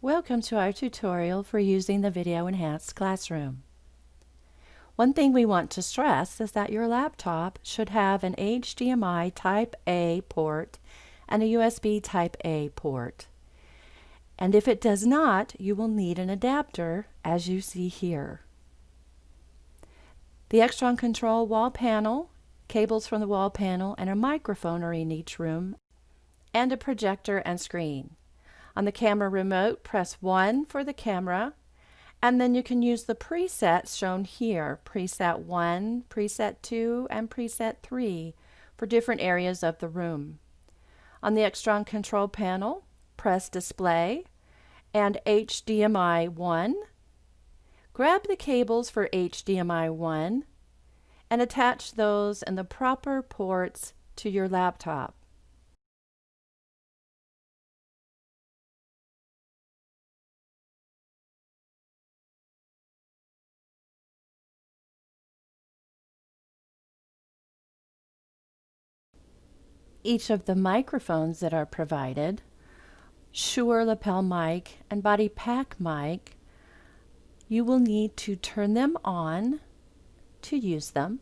Welcome to our tutorial for using the Video Enhanced Classroom. One thing we want to stress is that your laptop should have an HDMI Type A port and a USB Type A port. And if it does not, you will need an adapter, as you see here. The Extron control wall panel, cables from the wall panel, and a microphone are in each room, and a projector and screen. On the camera remote, press 1 for the camera, and then you can use the presets shown here, preset 1, preset 2, and preset 3 for different areas of the room. On the Extron control panel, press Display and HDMI 1. Grab the cables for HDMI 1 and attach those in the proper ports to your laptop. Each of the microphones that are provided, Shure lapel mic and body pack mic, you will need to turn them on to use them.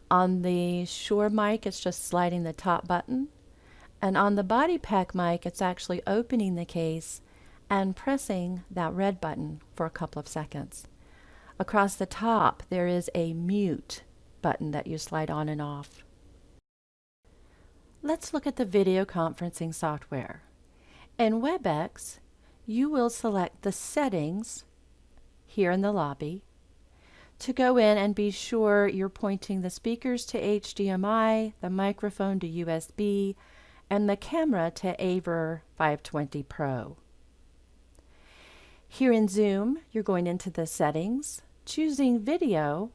On the Shure mic, it's just sliding the top button, and on the body pack mic, it's actually opening the case and pressing that red button for a couple of seconds. Across the top, there is a mute button that you slide on and off. Let's look at the video conferencing software. In WebEx, you will select the settings here in the lobby to go in and be sure you're pointing the speakers to HDMI, the microphone to USB, and the camera to AVer 520 Pro. Here in Zoom, you're going into the settings, choosing video.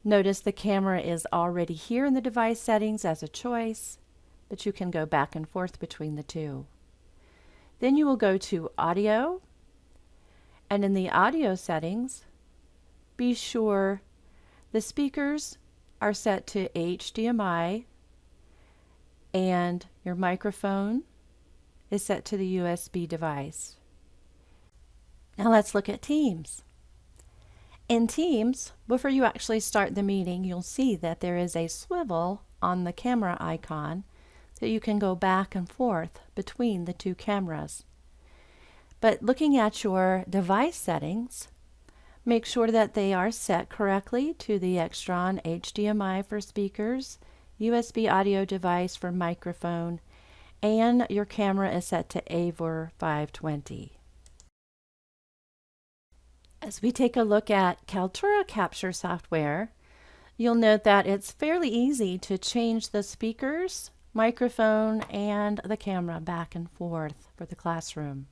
Notice the camera is already here in the device settings as a choice, but you can go back and forth between the two. Then you will go to Audio, and in the audio settings, be sure the speakers are set to HDMI and your microphone is set to the USB device. Now let's look at Teams. In Teams, before you actually start the meeting, you'll see that there is a swivel on the camera icon so you can go back and forth between the two cameras. But looking at your device settings, make sure that they are set correctly to the Extron HDMI for speakers, USB audio device for microphone, and your camera is set to AVer 520. As we take a look at Kaltura Capture software, you'll note that it's fairly easy to change the speakers, microphone, and the camera back and forth for the classroom.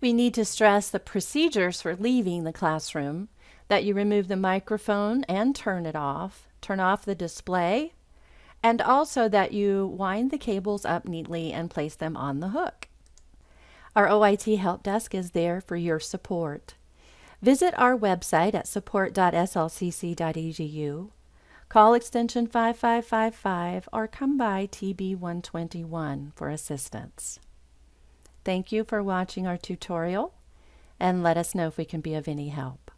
We need to stress the procedures for leaving the classroom, that you remove the microphone and turn it off, turn off the display, and also that you wind the cables up neatly and place them on the hook. Our OIT help desk is there for your support. Visit our website at support.slcc.edu, call extension 5555, or come by TB 121 for assistance. Thank you for watching our tutorial, and let us know if we can be of any help.